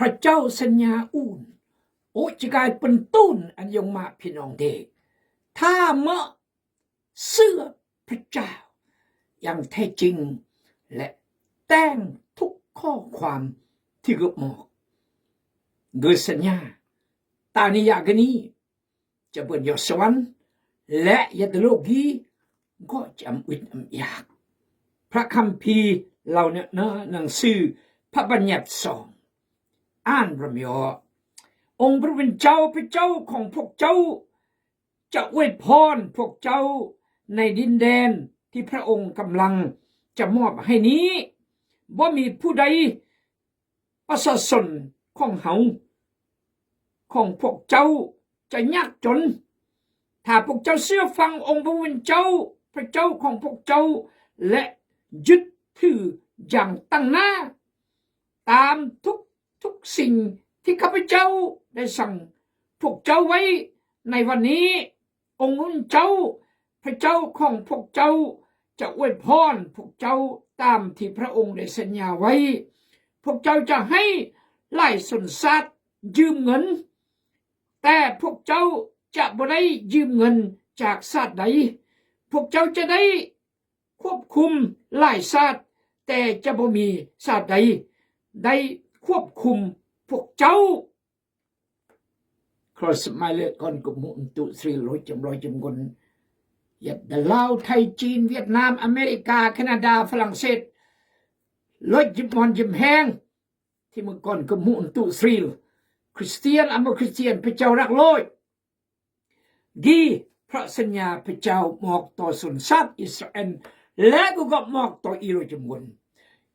ระเจ้าสัญญาอุ่นโอจะกลายเป็นตุ้นอันยงมาพี่น้องเด็กถ้าเมื่อเสื้อพระเจ้าอย่างแท้จริงและแต่งทุกข้อความที่กบอกโดยสัญญาตานิยากนี้จะเปิดยอดสวรรค์และยัตโลกีก็จะอึดอยากพระคัมภีร์เราเนี่ยหนังสือพระบัญญัติสองอ่านประมยองค์พระผู้เป็นเจ้าพระเจ้าของพวกเจ้าจะอวยพรพวกเจ้าในดินแดนที่พระองค์กำลังจะมอบให้นี้บ่มีผู้ใดประสาสนของเฮาของพวกเจ้าจะยากจนถ้าพวกเจ้าเชื่อฟังองค์พระผู้เป็นเจ้าพระเจ้าของพวกเจ้าและยึดถืออย่างตั้งหน้าตามทุกสิ่งที่ข้าพเจ้าได้สั่งพวกเจ้าไว้ในวันนี้องค์พระผู้เป็นเจ้าพระเจ้าของพวกเจ้าจะอวยพรพวกเจ้าตามที่พระองค์ได้สัญญาไว้พวกเจ้าจะให้หลายสนทรัพย์ยืมเงินแต่พวกเจ้าจะบ่ได้ยืมเงินจากชาติใดพวกเจ้าจะได้ควบคุมหลายชาติแต่จะบ่มีชาติใดได้ควบคุมพวกเจ้าครอสมัยเลก่อนกุมอุนตุสรีร้อยจำกนยัดลาวไทยจีนเวียดนามอเมริกาแคนาดาฝรั่งเศสร้อยจิมอนจิมแหงที่เมื่อก่อนกุมอุนตุสรีคริสเตียนอเมริกาคริสเตียนพระเจ้ารักโลยดีพระสัญญาพระเจ้าบอกต่อสนชาติอิสราเอลและก็บอกต่ออิโรจมวน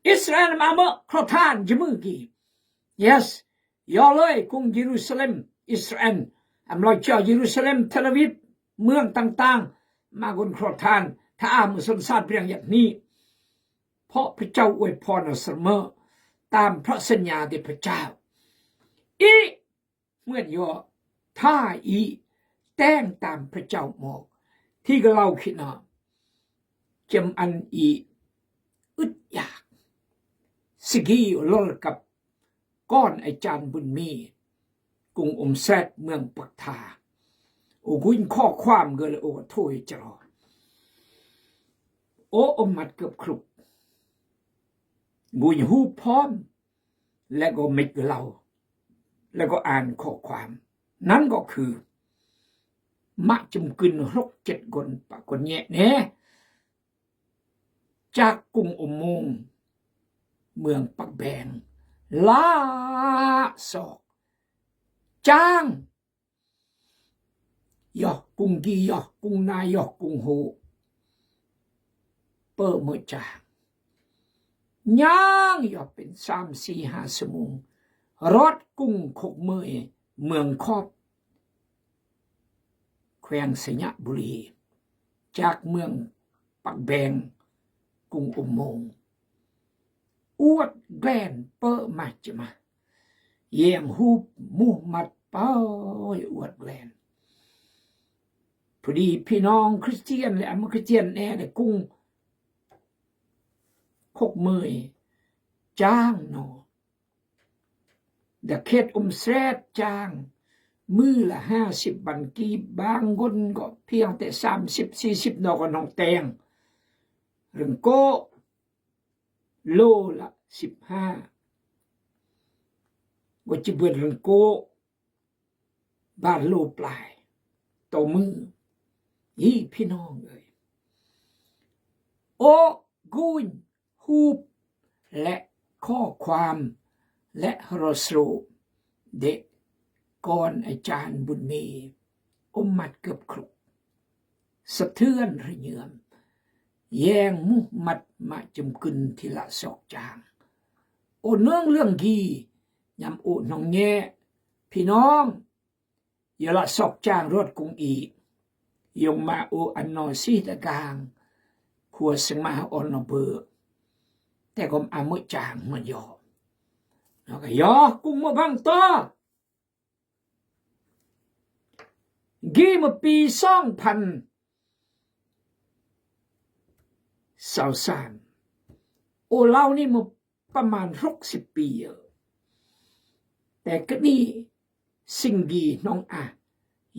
อิสราเอลมาเมื่อครอทานจมือกี yes ยอเลยกรุงเยรูซาเล็มอิสราเอลอำลอยเจ้าเยรูซาเล็มเทลอาวิฟเมืองต่างๆมากุนครอทานถ้ามือสนชาติเพียงอย่างนี้เพราะพระเจ้าอวยพรเสมอตามพระสัญญาที่พระเจ้าอีเมื่อยอท่าอีแต่งตามพระเจ้าบอกที่เราคิดนะจำอันอีอึดอยากสกีลลกับก้อนอาจารย์บุญมีกรุงแซดเมืองปักทาโอ้กุนข้อความเกลโอ้โถยจรอโอ้อมัดเกือบครุกกุนหูพร้อมและก็มิดเราแล้วก็อ่านข้อความนั้นก็คือมะจมกึน6-7 คนปะคนแย่แน่จากกรุงอุโมงค์เมืองปักแบงลาศอกจ้างยอกกรุงกียอกกรุงนายอกกรุงโฮเปิดมือจางย่างยอกเป็น3-4-5 ชั่วโมงรถกุ้งขกเมยเมืองคอบแขวงสยะบุรีจากเมืองปักแบงกรุงอุโมงค์อวดแกลนเปิดมาจะมาเยี่ยมฮูบมูมัดเป้าอวดแกลนพอดีพี่น้องคริสเตียนและอเมริกันแน่ในกรุงขกเมยจ้างเนาะเดเขตแซดจ้างมือละ50 บันกีบางคนก็เพียงแต่30-40 ดอกน้องแตงเรื่องโกโลละ15ว่าจะเบิดเรื่องโกบ้านโลปลายต่อมือยี่พี่น้องเอ้ยโอ้กุนฮูบและข้อความและฮโรสโรเด็กก่อนอาจารย์บุญมีมัดเกือบครุกสะเทือนระเยื่อมแย่งมุมัดมาจมกึนทีละศอกจางโอเนื่องเรื่องกียำโอน้องแง่พี่น้องอย่าละศอกจางรถกุงอียงมาโออันนอซีตะกางขัวสมาออนเบอร์แต่ก็อามุจางมันยอแล้วก็ยอกุ้งมาบังต่อกีมาปี2023โอเล่านี่มาประมาณ60 ปี แต่ก็นี่สิ่งดีน้อง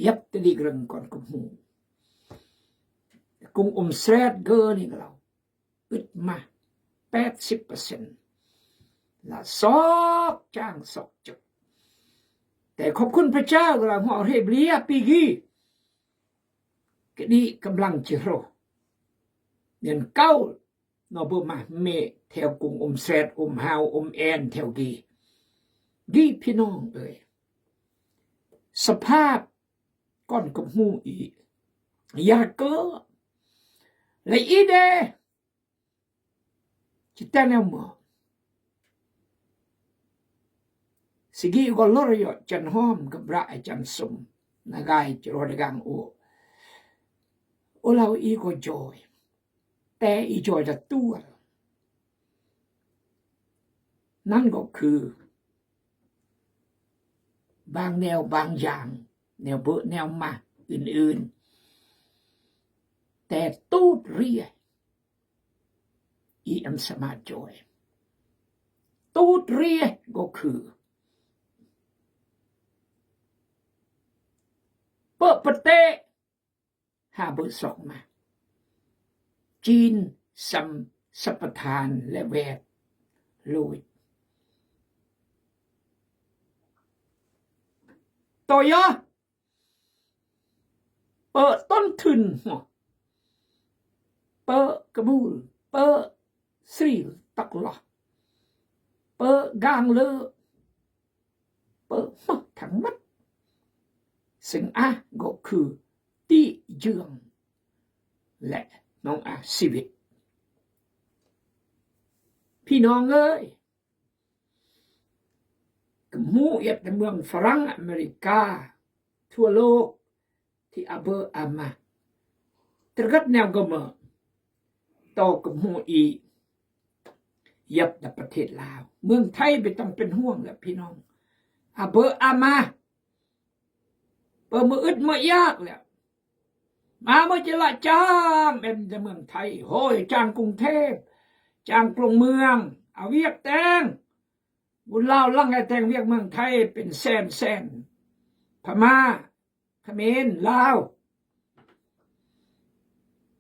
ยับตะดีกรึงก่อนกับหูกุงแสดเกอนี่เราอึดมา80%ละซอกจ้างซอกจุดแต่ขอบคุณพระเจ้าเราหัวเรียบเรียปีกี้ก็ดีกำลังจะรอเงินเก้านอบุมาเมแถวกุงแสดฮาวแอนแถวกีพี่น้องเอ่ยสภาพก้อนกับหูอีอยากเกอและอีเดจิตแต่แนวหมอสิกีก็ลอยจันหอมกับระจันสมนากายจรวดกังโอเราอีก็จอยแต่อีจอยจะตัวนั่นก็คือบางแนวบางอย่างแนวเบอแนวมาอื่นๆแต่ตูดเรียอีอันสมาจอยตูดเรียก็คือเปิดประเทศหาเบอร์สองมาจีนสัปทานและแวดลุยต่อยอเปิดต้นทุนเปิดกระบูลเปิดสีตักหลอเปิดกางเลอเปิดมักทั้งมัดซึ่งก็คือที่เยืองและน้องชีวิตพี่น้องเอ้ยกับหมู่ในเมืองฝรั่งอเมริกาทั่วโลกที่เบอร์มาตระกัดแนวกระเมืองต่อกับหมู่อียับในประเทศลาวเมืองไทยไม่ต้องเป็นห่วงแล้วพี่น้องเบอร์มาเปิดมืออึดมือยากแล้วมาเมื่อจะละจ้างเป็นในเมืองไทยโห้ยจ้างกรุงเทพจ้างกรุงเมืองเอาเวียกแตงบุญเล่าลังไอ้แตงเวียกเมืองไทยเป็นแสนพม่าเขมรลาว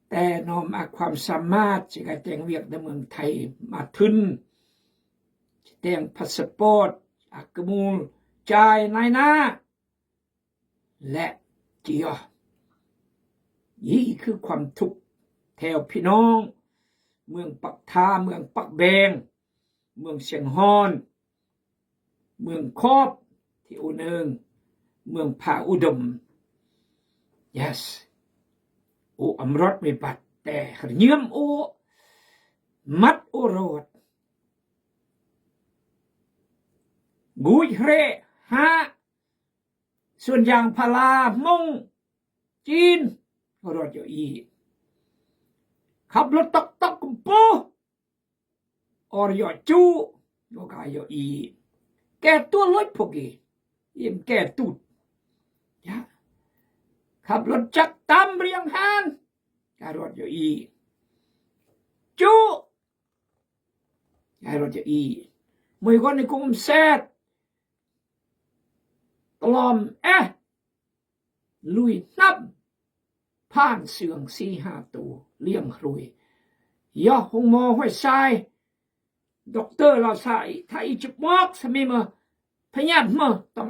แต่นอมความสามารถจะแต่งเวียกในเมืองไทยมาทึนแต่งพาสปอร์ตกระมูลจ่ายนายหน้าและเจียนี่คือความทุกข์แถวพี่น้องเมืองปักทาเมืองปักแบงเมืองเชียงฮอนเมืองคอบที่อุเนิงเมืองผาอุดม yes อำรถไม่ปัดแต่เยื่อมมัดโรดกุยเรฮะส่วนอย่างพลามงจีนรถอยู่อีขับรถตกกุมปูอรยจูก็กายอยู่อีแกตัวรถพวกนี้ยิ่งแกตุดยะขับรถจักรตามเรียงหานการรถอยู่อีจูการรถอยู่อีมือคนในกลุ่มแซดตลอมลุยนับผ่านเสือง4-5ตัวเลี้ยงรุยย่อหงมอห้วยทรายด็อกเตอร์เราใส่ถ้าอีจุบมอกสมัยมาพยายามมาต้อง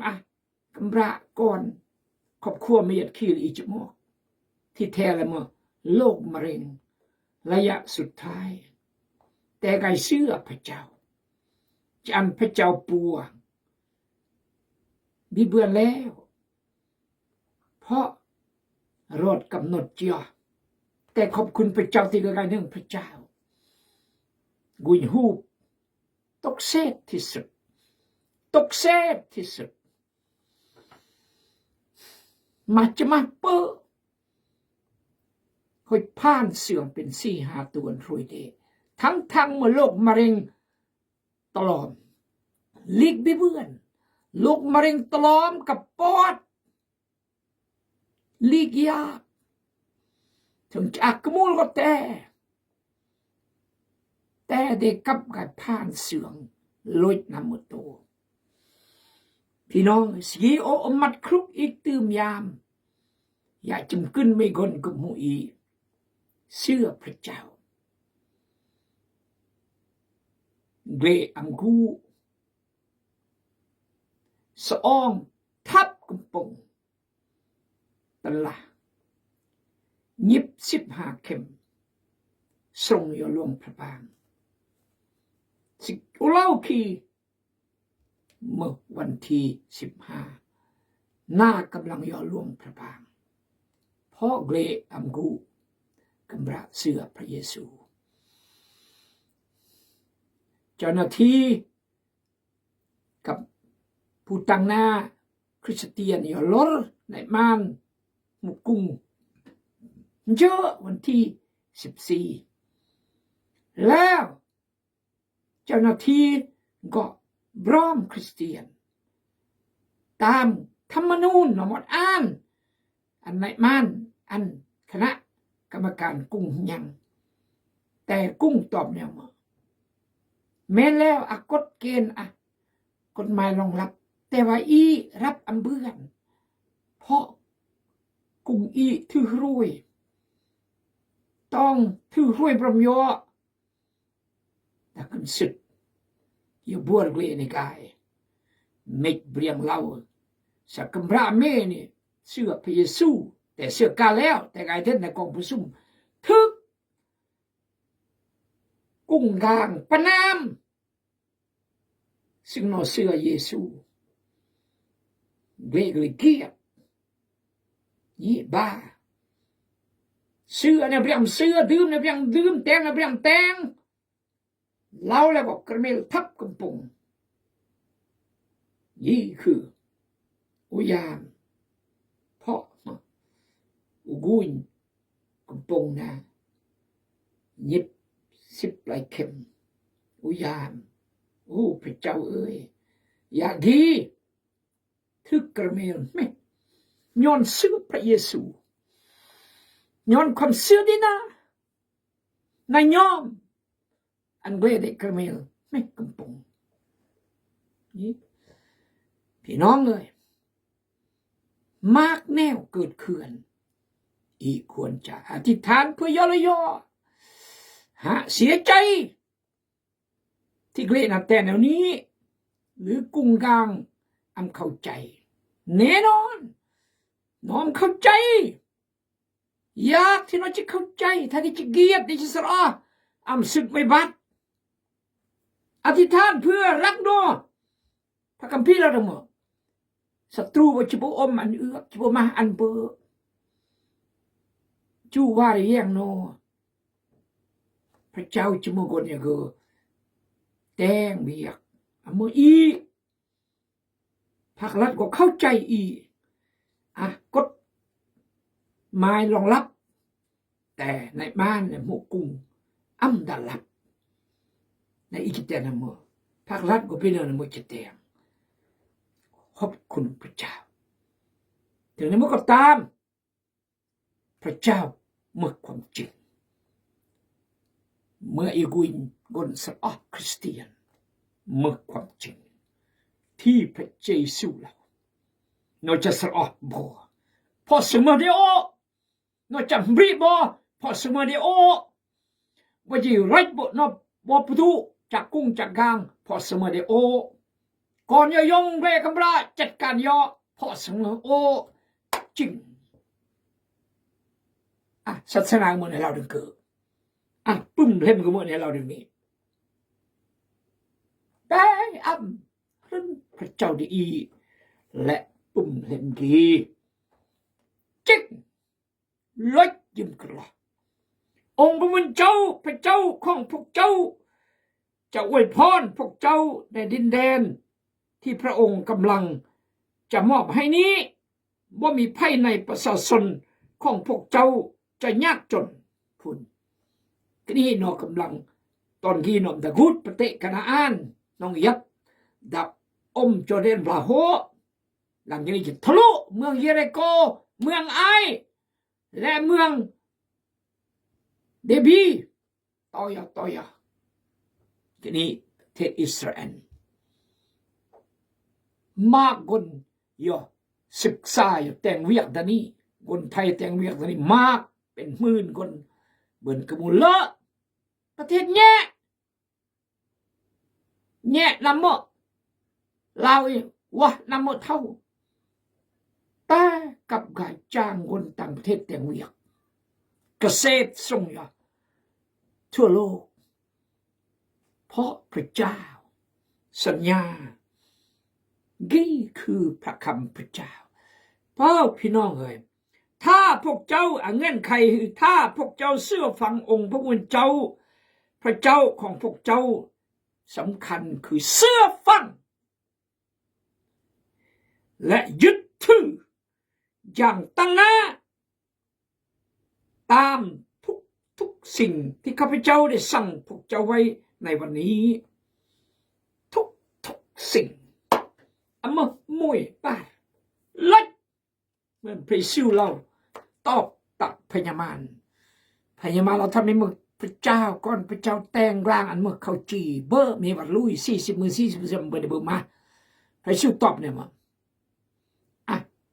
กำระก่อนครอบครัวเมียดขี้อีจุบมอกที่แท้แล้วมาโรคมะเร็งระยะสุดท้ายแต่ไกเชื่อพระเจ้าจันพระเจ้าปัวบิเบือนแล้วเพราะรอดกำหนดเจียแต่ขอบคุณพระเจ้าที่กระไรหนึ่งพระเจ้ากุยฮูบตกเซตที่สุดมาจะมาเปิดค่อยผ่านเสื่อมเป็น4-5ตัวรวยเดทั้งเมื่อโรคมะเร็งตลอมลิกบิเบือนโรคมะเร็งตลอมกับปอดลีกยาถึงจากกมูลก็แต่เด็กกับการผ่านเสื่อมลดน้ำมือโต พี่น้องสีโอมัดครุกอีกตืมยามอย่าจำขึ้นไม่กนกับมูอีเชื่อพระเจ้าเกรอังกูสองทับกำปงตละ25 เข็มส่งยอหลวงพระบางสิอุเล่าคีเมื่อวันที่15หน้ากำลังยอหลวงพระบางพ่อเกรอังกูกำระเสือพระเยซูเจ้าหน้าที่กับผู้ตั้งหน้าคริสเตียนยอลอในมานมุกุงเยอะวันที่14แล้วเจ้าหน้าที่ก็บรอมคริสเตียนตามธรรมนูญหมดอ่านอันในมานอันคณะกรรมการกุ้งยังแต่กุ้งตอบแนวมาแม้แล้วกฎเกณฑ์กฎหมายรองรับแต่ว่าอีรับอำเบื้อนเพราะกุ้งอีถือรวยต้องถือรวยประมยอแต่กันสุดอย่าบัวเกลียในกายเม็ดเบียงเล่าสักกำราเมนี่เสื้อพระเยซูแต่เสื้อกาแล้วแต่กายเท่นในกองประชุมทึกกุ้งกลางปนามซึ่งนอเสื้อเยซูเกลีเกียบยี่บ้าเสื้อเนี่ยเปลี่ยนเสื้อดื่มเนี่ยเปลี่ยนดื่มแต่งเนี่ยเปลี่ยนแต่งเล่าแล้วก็กระเมลทับกำปงยี่คืออุยามเพราะอุกุยกำปงนะยิบ10 ปลายเข็มอุยามโอ้พระเจ้าเอ้ยอย่างดีทึกกระเมลไม่ย้อนเสื้อพระเยซูย้อนความเชื่อดีนะนายยอมอันเวเดกระเมลไม่กำปงนี่พี่น้องเลยมากแนวเกิดเขื่อนอีควรจะอธิษฐานเพื่อยอละยอเสียใจที่เกรนับแต่แนวนี้หรือกุ้งกลางเข้าใจแน่นอนน้อมเข้าใจอยากที่น้องจะเข้าใจถ้าที่จะเกียรติที่จะสระสึกไม่บัดอธิษฐานเพื่อรักโนพระคัมภีร์เราทั้งหมดศัตรูว่าจะบ่อมอันเอื้อจะบ่มาอันเบอจูว่าเรียงโนพระเจ้าจะมกนอย่างก็แตงเบียกมืออีภาครัฐก็เข้าใจอีกฎหมายรองรับแต่ในบ้านเนี่ยหมู่กุ้งดันรับในอีกแต่ละมือภาครัฐก็เป็นเรื่องมือจะแตงขอบคุณพระเจ้าถึงในเมื่อก็ตามพระเจ้าเมื่อความจริงเมื่ออีกุยกนสอคริสเตียนเมื่อความจริงที่พระเยซูเราเราจะสอบ่พอสมเดียวเราจะบริบ่พอสมเดียวว่าจะไรบ่นบ่ประตูจากกุ้งจากกลางพอสมเดียวก่อนยงเรกำราจัดการยอพอสมจริงศาสนาเมื่อเราดึงเกิดปึ้มเล่มก็เมื่อเราดึงนี้ได้รึ่งพระเจ้าดีและปุ่มเล่มดีจิกลดยิ้มกระองค์พระผู้เจ้าพระเจ้าของพวกเจ้าจะอวยพรพวกเจ้าในดินแดนที่พระองค์กำลังจะมอบให้นี้ว่ามีภัยในประชาชนของพวกเจ้าจะยากจนพุ่นนี่นอกำลังตอนที่นอมตะกุดประเทศกานาอันน้องยับดับจอเดนบราโฮหลังจากนี้จะทะลุเมืองเยริโกเมืองไอและเมืองเดบีต่อยาทีนี้ประเทศอิสราเอล มากคนย่อศึกษาอยู่แต่งเวียกดานี้คนไทยแต่งเวียกดานี้มากเป็นหมื่นคนเบิ่นกระมูลเลอะประเทศแง่นำหมดเราวะนำหมดเท่าแต่กับการจ้างคนต่างประเทศแต่งเวียกเกษตรส่งยาทั่วโลกเพราะพระเจ้าสัญญานี่คือพระคำพระเจ้าเพราะพี่น้องเอ๋ยถ้าพวกเจ้าเงื่อนไขถ้าพวกเจ้าเชื่อฟังองค์พระผู้เป็นเจ้าพระเจ้าของพวกเจ้าสำคัญคือเชื่อฟังและยึดถืออย่างตั้งหน้าตามทุกสิ่งที่ข้าพเจ้าได้สั่งพวกเจ้าไว้ในวันนี้ทุกสิ่งมามวยป่าเล็กเหมือนพระเยซูเราตอบตักพญามารเราทำให้มึงพระเจ้าก่อนพระเจ้าแต่งร่างอันเมื่อเขาจีเบอร์มีวัดลุย40 มือ40 เบอร์เบอร์มาพระเยซูตอบเนี่ยมั้ง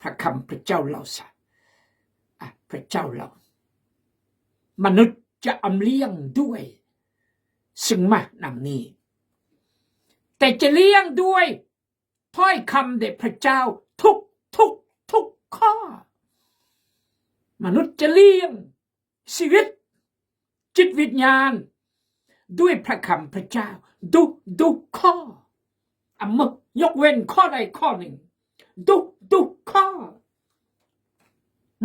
พระคำพระเจ้าเราซะพระเจ้าเรามนุษย์จะอำเลี้ยงด้วยซึ่งมานำนี้แต่จะเลี้ยงด้วยถ้อยคำเด็ดพระเจ้าทุกข้อมนุษย์จะเลี้ยงชีวิตจิตวิญญาณด้วยพระคำพระเจ้าทุกข้อยกเว้นข้อใดข้อหนึ่งทุกข้อ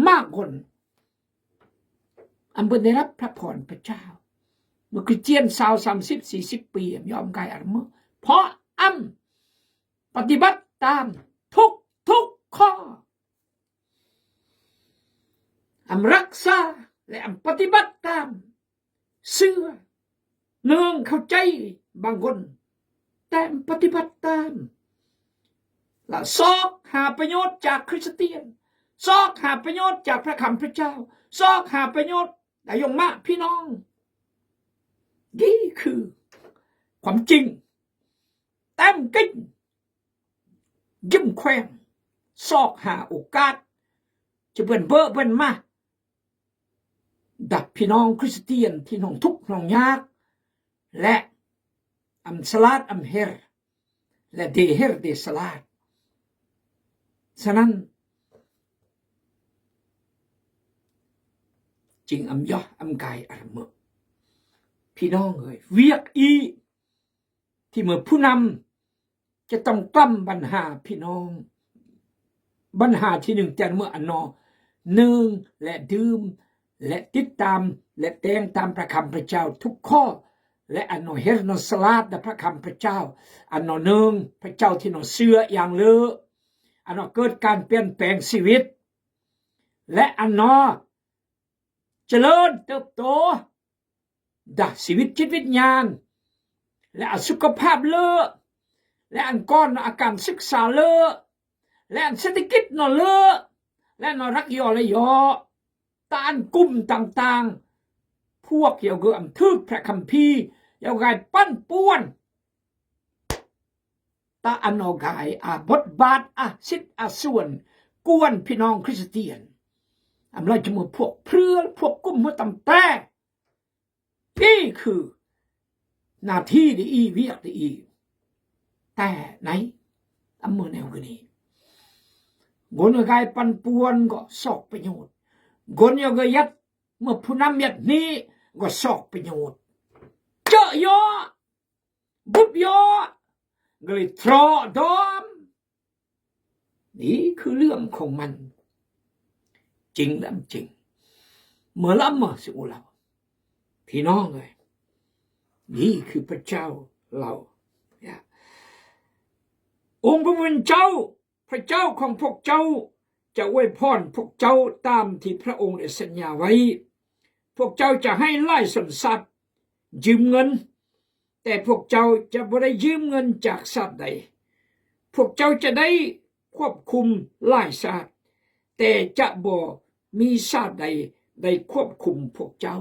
มากคนอันเป็นได้รับพระพรพระเจ้าเมื่อคริสเตียน30-40 ปียอมกายอันเมื่อเพราะปฏิบัติตามทุกข้อรักษาและปฏิบัติตามเชื่อเนื่องเข้าใจบางคนแต่ปฏิบัติตามและซอกหาประโยชน์จากคริสเตียนซอกหาประโยชน์จากพระคำพระเจ้าซอกหาประโยชน์แต่ยงมากพี่น้องนี่คือความจริงแต้มกิ้งยิ้มแขวงซอกหาโอกาสจะเป็นเบอร์เป็นมาดับพี่น้องคริสเตียนที่น้องทุกข์น้องยากและสลาดเฮรและเดเฮรเดสลาดฉะนั้นจริงย่อกายเมื่อพี่น้องเอ่ยเวียกที่เมื่อผู้นำจะต้องกล้ำปัญหาพี่น้องปัญหาที่หนึ่งแต่เมื่อหนึ่งและดื่มและติดตามและแต่งตามพระคำพระเจ้าทุกข้อและเฮรนสลาดพระคำพระเจ้าหนึ่งพระเจ้าที่เชื่ออย่างเลอเกิดการเปลี่ยนแปลงชีวิตและเจริญเติบโตดักชีวิตจิตวิญญาณและสุขภาพและก้อนอาการศึกษาและเศรษฐกิจและรักยอและยอตานกลุ่มต่างๆพวกเกี่ยวกับทึกพระคัมภีร์เกี่ยวกับปั้นป่วนตากายบทบาทสิทธิ์ส่วนกวนพี่น้องคริสเตียนเราจะมาพวกเพื่อพวกกุ้มหัวตำแต่นี่คือหน้าที่ดีเวียกดีแต่ไหนเมื่อแนวกันนี้กนกายปันป่วนก็สอกประโยชน์กนยกยัดเมื่อผู้นำยัดนี้ก็สอกประโยชน์เจาะยอบุบยอก็เลยทรอดอมนี่คือเรื่องของมันจริงแล้วจริงเมื่อล้ำมาสู่เราพี่น้องเลยนี่คือพระเจ้าเราองค์พระผู้เป็นเจ้าพระเจ้าของพวกเจ้าจะอวยพรพวกเจ้าตามที่พระองค์ได้สัญญาไว้พวกเจ้าจะให้ไล่สนสัตว์ยืมเงินแต่พวกเจ้าจะไม่ได้ยืมเงินจากสัตว์ใดพวกเจ้าจะได้ควบคุมไล่สัตว์แต่จะบ่มีสัตว์ใดได้ควบคุมพวกเจ้า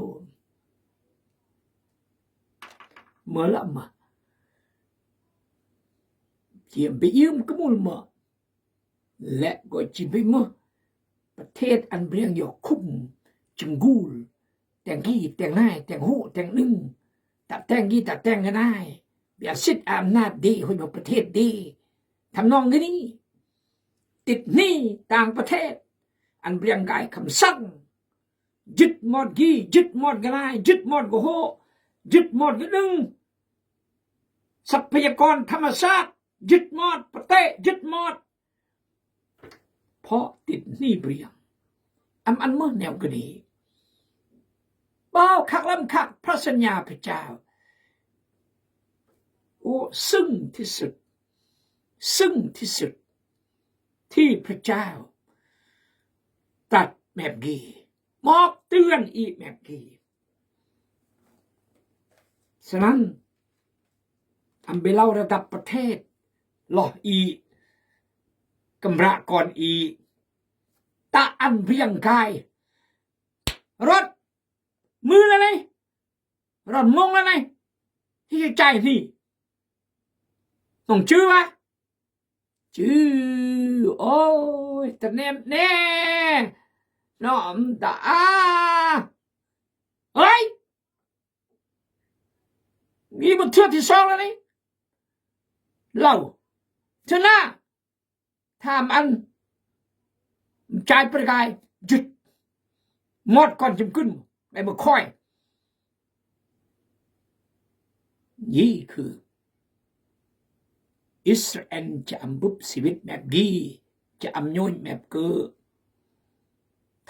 เมื่อละมาเกี่ยมไปยืมก็มุลมา และก็จิไปเมื่อประเทศอันเรียงหยอกคุ้มจึงกูลแต่งกี้แต่งง่ายแต่งหูแต่งนึ่งตัดแต่งกี้ตัดแต่งกันได้เบียสิทธิ์อำนาจดีคนอยู่ประเทศดีทำนองนี้ติดหนี้ต่างประเทศอันเรียงกายคำสั่งยึดหมดกี้ยึดหมดกันได้ยึดหมดก็โหยึดหมดก็นึ่งทรัพยากรธรรมชาติยึดหมดประเทศยึดหมดเพราะติดหนี้เรียงอันเมื่อแนวก็ดีบ่าวคักล้ำคักพระสัญญาพระเจ้าโอ้ซึ่งที่สุดที่พระเจ้าตรัสแบบนี้มอบเตือนอีกแบบนี้ฉะนั้นอันไปเล่าระดับประเทศหลออีกำระก่อนอีตาอันเพียงกายรถมืออะไรรถมงอะไรที่จะใจที่ต้องชื่อวะชื่อโอ้ยแต่เนมแน่น้อมตาเฮ้ยมีบทเทือกที่สองแล้วนี่เล่าเธอหน้าทำอันใจประกายหยุดหมดก่อนจะขึ้นในมือค่อยนี่คืออิสราเอลจะอำบุบชีวิตแบบดีจะอำนวยแบบเกิด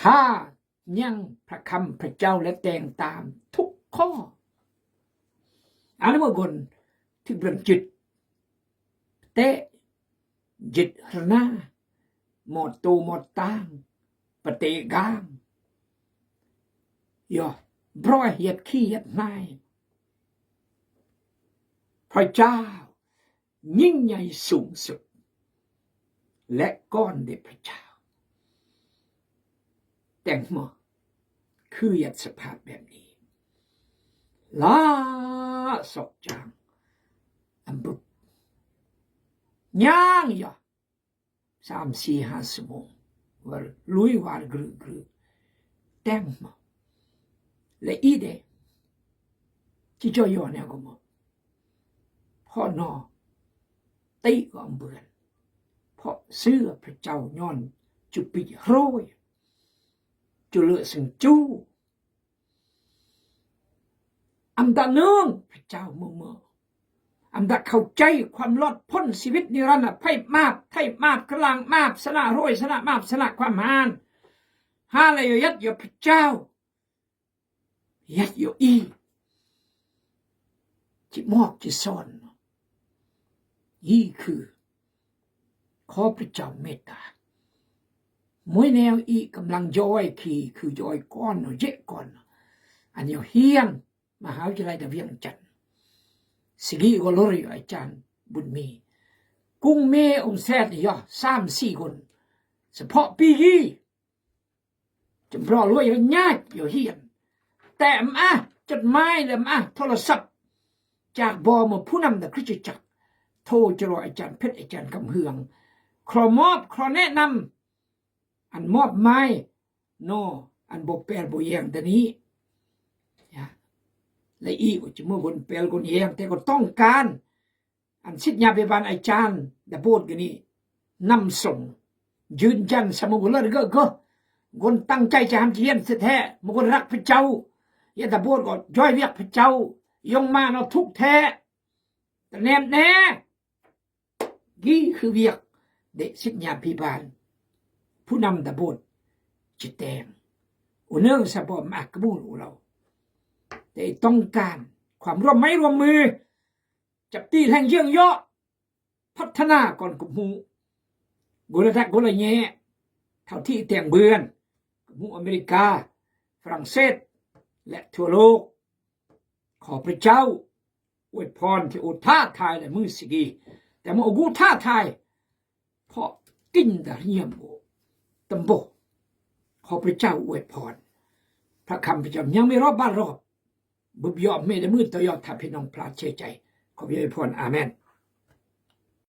ถ้ายังพระคำพระเจ้าและแต่งตามทุกข้ออันนั้นเมื่อคนที่เปลี่ยนจิตเตะจิตหน้าหมดตูหมดตางปฏิกามย่อบร้อยเหยียดขี้เหยียดนายพระเจ้ายิ่งใหญ่สูงสุดและก้อนเด็จพระเจ้าแต่งมาคือยัดสภาพแบบนี้ลาสกจางอันบุบย่างย่อ3-4-5 ชั่วโมงว่าลุยวาลกรึแต่งมาและอีเดที่จะย้อนเนี่ยก็มาพ่อนอตีก็เบื่อเพราะเสื้อพระเจ้าย้อนจุปิโรยจุเลือสังจูอันดาเนืองพระเจ้าเมื่ออันดาเข้าใจความรอดพ้นชีวิตนิรันดร์ไพ่มาบกลางมาบสนะโรยสนะมาบสนะความหานฮาเลยยัดอยู่พระเจ้ายัดอยู่อีจิมอกจิซ่อนนี่คือขอพระเจ้าเมตตามวยแนวอีกำลังย้อยขี่คือย้อยก้อนเยอะก่อนอันนี้เฮียนมหาวิทยาลัยเวียงจันทร์สิริวรยอาจารย์บุญมีกุ้งเมองแซดย่อ3-4 คนเฉพาะปีนี้จำรอรวยอย่างง่ายอยู่เฮียนแต่จดหมายเลยโทรศัพท์จากบอมาผู้นำคริสตจักรโทรจะรออาจารย์เพชรอาจารย์คำเฮืองขอมอบขอแนะนำอันมอบไม้โนอันบกแปลบกเอียงแต่นี้และอีกจะเมื่อคนเปลคนเอียงแต่ก็ต้องการอันสิทธิ์ยาพิบาลอาจารย์แต่พูดกันนี้นำส่งยืนยันสมุนเลยก็คนตั้งใจจะทำเทียนเสียแท้บางคนรักพระเจ้าอย่าแต่พูดก็ย้อยเรียกพระเจ้ายงมาเราทุกแท้แต่แน่นี่คือเวียกเด็กสิทธิ์ยาพิบาลผู้นำแต่พูดจิตแดงอุเนื่องสะบอมากกระบุนเราแต่ต้องการความร่วมไม้ร่วมมือจับตีแห่งเยื่องย่อพัฒนาก่อนกับหมู่กุลทักกุลแย่เท่าที่แต่งเบือนกับหมู่อเมริกาฝรั่งเศสและทั่วโลกขอพระเจ้าอวยพรที่อุท่าทายและมือสิกีแต่เมื่ออุท่าทายเพราะกินดาเรียมโอตำโบขอพระเจ้าอวยพรพระคำพระเจ้ายังไม่รอบบ้านรอบบุบยอมไม่ได้มืดต่อยอดถ้าพี่น้องพลาดเชื่อใจขอพระพรอาเมน